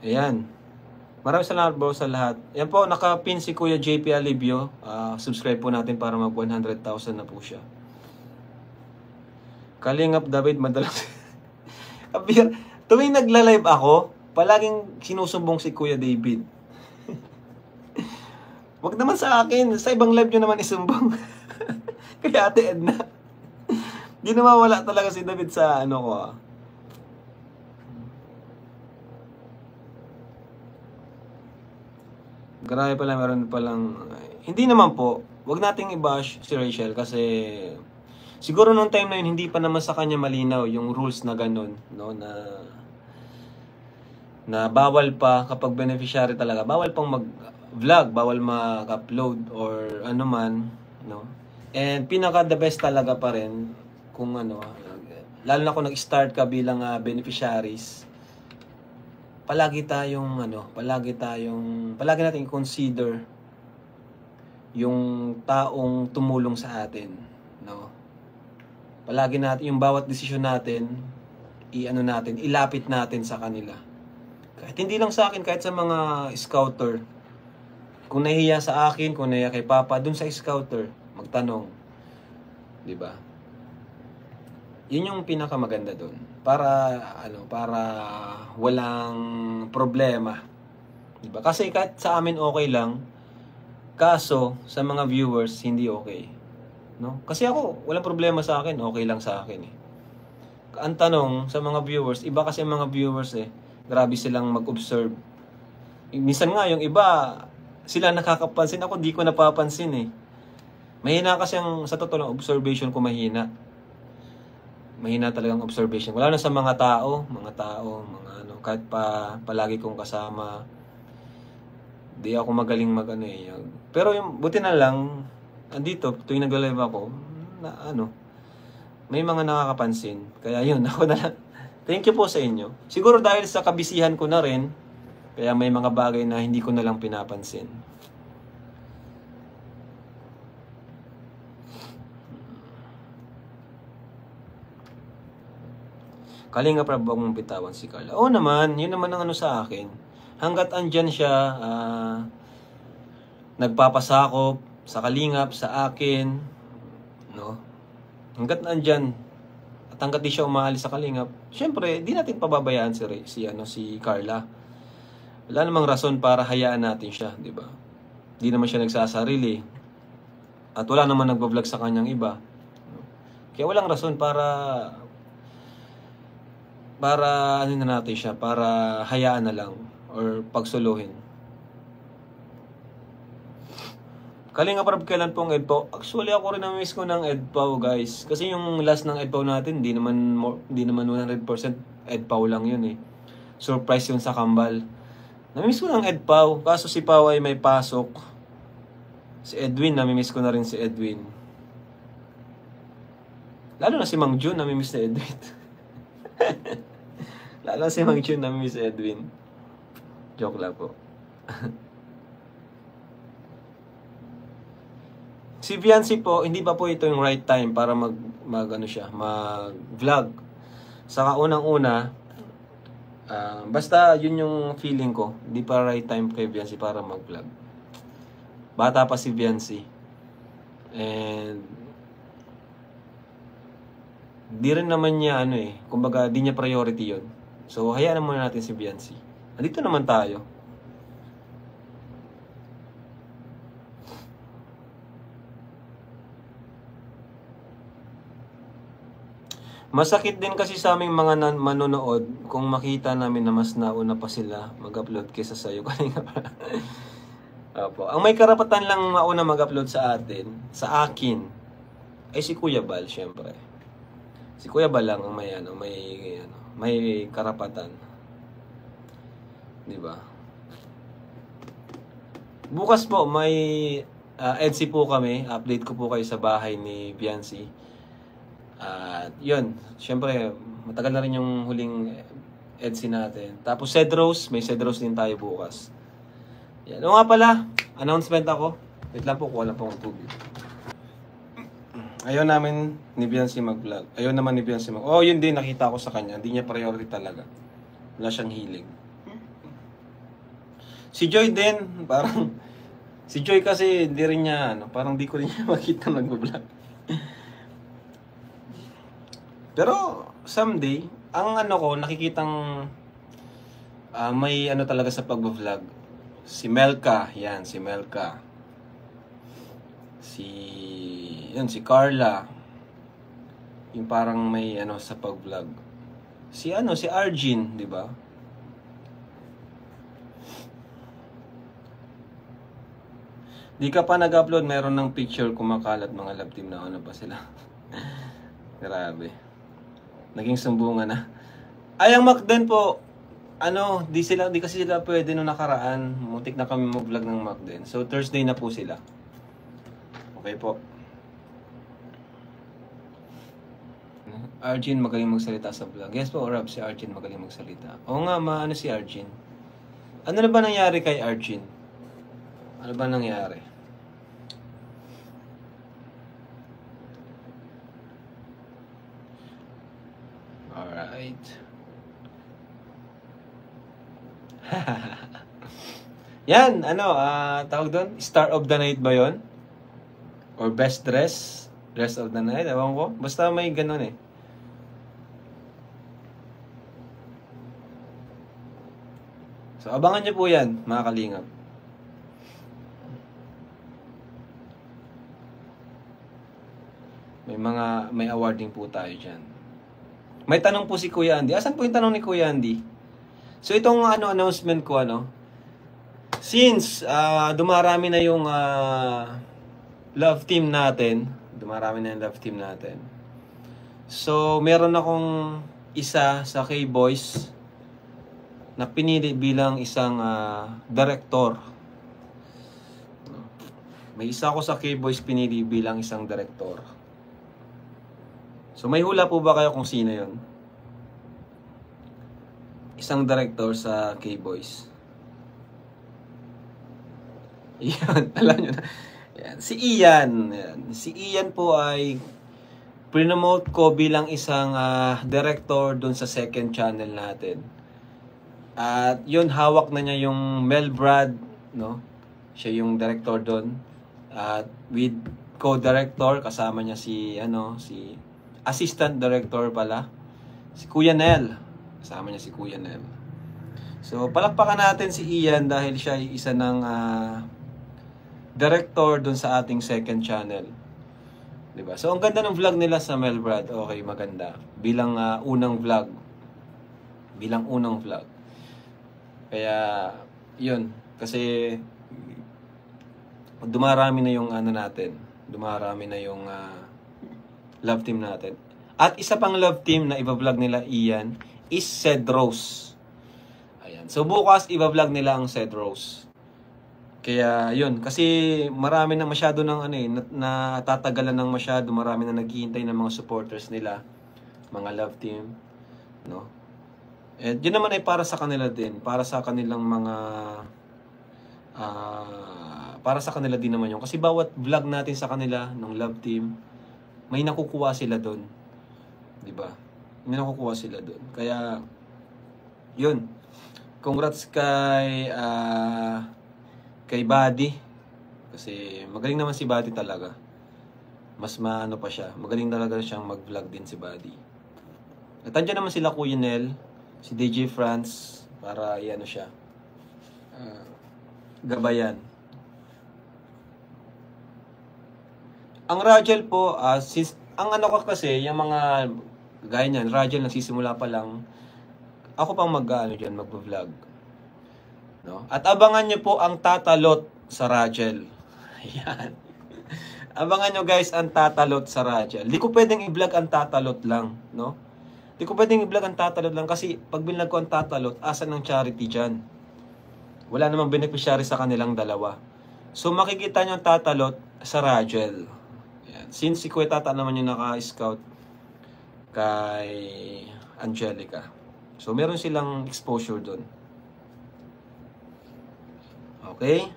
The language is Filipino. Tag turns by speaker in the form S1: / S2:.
S1: Ayan. Maraming salamat bro sa lahat. Yan po, nakapin si Kuya JP Alibio. Subscribe po natin para mag 100,000 na po siya. Kalingap David, madalas. Tuwing nagla-live ako, palaging sinusumbong si Kuya David. Wag naman sa akin, sa ibang live nyo naman isumbong. Kaya Ate Edna. Di nawawala talaga si David sa ano ko. Grabe pala, meron palang... Hindi naman po. Wag nating i-bash si Rachel kasi... Siguro nung time na yun, hindi pa naman sa kanya malinaw yung rules na ganun. No? Na bawal pa kapag beneficiary talaga. Bawal pang mag-vlog. Bawal mag-upload or ano man. No? And pinaka the best talaga pa rin kung ano... Lalo na kung nag-start ka bilang beneficiaries. Palagi natin consider yung taong tumulong sa atin, no? Palagi natin yung bawat desisyon natin, ilapit natin sa kanila. Kahit hindi lang sa akin, kahit sa mga scouter. Kung nahihiya sa akin, kung nahihiya kay Papa, dun sa scouter, magtanong. 'Di ba? Yun yung pinakamaganda dun. Para walang problema. Diba? Kasi kahit sa amin okay lang, kaso sa mga viewers hindi okay. No? Kasi ako, walang problema sa akin, okay lang sa akin eh. Ang tanong sa mga viewers, iba kasi ang mga viewers grabe silang mag-observe. Minsan nga yung iba, sila nakakapansin, ako di ko napapansin eh. Mahina kasi sa totoo lang, observation ko mahina. Mahina talagang observation. Wala na sa mga tao, kahit palagi kong kasama. Di ako magaling Pero yung buti na lang andito tuwing nag-live ako may mga nakakapansin. Kaya yun, ako na lang. Thank you po sa inyo. Siguro dahil sa kabisihan ko na rin, kaya may mga bagay na hindi ko na lang pinapansin. Kalinga pa ba mong bitawan si Carla? Oo naman, yun naman ang sa akin. Hanggat andyan siya, nagpapasakop sa kalingap, sa akin, no? Hanggat andyan, at hanggat di siya umaalis sa kalingap, syempre, di natin pababayaan si Carla. Wala namang rason para hayaan natin siya, di ba? Di naman siya nagsasarili. At wala naman nagbablog sa kanyang iba. Kaya walang rason para natin siya, para hayaan na lang or pagsuluhin. Kalinga Prab, kailan pong EDPAW? Actually ako rin na-miss ko ng EDPAW guys. Kasi yung last ng EDPAW natin, di naman 100% EDPAW lang yun eh. Surprise yun sa Kambal. Na-miss ko ng EDPAW, kaso si Pau ay may pasok. Si Edwin, na-miss ko na rin si Edwin. Lalo na si Mang Jun, na-miss na Edwin. Lalo si Mang Jun, na-miss Edwin. Joke lang po. Si Viancy po, hindi pa po ito yung right time para mag-vlog. Sa unang-una, basta yun yung feeling ko, hindi pa right time kay Viancy para mag-vlog. Bata pa si Viancy. And di rin naman niya kumbaga di niya priority yun. So hayaan muna natin si Viancy. Andito naman tayo. Masakit din kasi sa aming mga manonood kung makita namin na mas nauna pa sila mag-upload kaysa sa'yo. Opo. Ang may karapatan lang mauna mag-upload sa akin, ay si Kuya Bal, syempre. Si Kuya Bal lang ang may karapatan. Di ba? Bukas po may EDC po kami. Update ko po kayo sa bahay ni Viancy. Yun, syempre matagal na rin yung huling EDC natin. Tapos Cedros, may Cedros din tayo bukas. Yan. O nga pala, announcement ako. Wait lang po, kuha lang po ang tubig. Ayaw namin ni Viancy mag-vlog. Ayaw naman ni Viancy yun din, nakita ko sa kanya. Hindi niya priority talaga. Wala siyang hilig. Si Joy din, parang si Joy kasi hindi rin niya parang di ko rin niya makita nag-vlog. Pero someday, ang ko nakikitang may talaga sa pag-vlog. Si Melka, yan si Melka. Si Carla. Yung parang may sa pag-vlog. Si Arjin, di ba? Di ka pa nag-upload, meron ng picture kumakalat mga love team na pa sila. Grabe. Naging sumbungan na. Ay, ang Macden po, di kasi sila pwede nung nakaraan. Muntik na kami mag-vlog ng Macden. So, Thursday na po sila. Okay po. Arjin magaling magsalita sa vlog. Yes po, Rob, si Arjin magaling magsalita. Oo nga, si Arjin. Ano na ba nangyari kay Arjin? Ano ba nangyari? Alright. Yan, tawag doon? Star of the night ba yon? Or best dress? Dress of the night? Ewan ko. Basta may ganun eh. So, abangan nyo po yan, mga kalingap. May awarding po tayo dyan. May tanong po si Kuya Andy. Asan po yung tanong ni Kuya Andy? So, itong announcement ko, since dumarami na yung love team natin. So, meron akong isa sa K-Boys na pinili bilang isang director. May isa ako sa K-Boys pinili bilang isang director. So, may hula po ba kayo kung sino yon? Isang director sa K-Boys. Yan, alam nyo na. Yan. Si Ian. Yan. Si Ian po ay prinomote ko bilang isang director dun sa second channel natin. At yun, hawak na niya yung Mel Brad, no? Siya yung director dun. At with co-director, kasama niya si assistant director pala, si Kuya Nel. Kasama niya si Kuya Nel. So, palakpakan natin si Ian dahil siya ay isa ng director dun sa ating second channel. Diba? So, ang ganda ng vlog nila sa Melbrad. Okay, maganda. Bilang unang vlog. Kaya, yun. Kasi, dumarami na yung natin. Dumarami na yung love team natin. At isa pang love team na iba-vlog nila Ian is Cedros. Ayan. So bukas iba-vlog nila ang Cedros. Kaya yun, kasi marami na masyado ng natatagalan ng masyado, marami na naghihintay ng mga supporters nila, mga love team, no? And yun naman ay para sa kanila din, para sa kanilang mga para sa kanila din naman yun. Kasi bawat vlog natin sa kanila ng love team, may nakukuha sila doon. 'Di ba? May nakukuha sila doon. Kaya 'yun. Congrats kay Buddy. Kasi magaling naman si Buddy talaga. Mas pa siya. Magaling talaga siyang mag-vlog din si Buddy. At andyan naman sila Kuya Nel, si DJ France para siya. Gabayan. Ang Rajel po, ang ko kasi, yung mga gaya niyan, Rajel nagsisimula pa lang, ako pang mag-vlog. No? At abangan nyo po ang tatalot sa Rajel. Ayan. Abangan nyo guys ang tatalot sa Rajel. Di ko pwedeng i-vlog ang tatalot lang, no? Di ko pwedeng i-vlog ang tatalot lang kasi pag binlog ko ang tatalot, asan ng charity dyan? Wala namang beneficiary sa kanilang dalawa. So makikita nyo ang tatalot sa Rajel. Since si Kuya Tata naman yung naka-scout kay Angelica. So, meron silang exposure doon. Okay?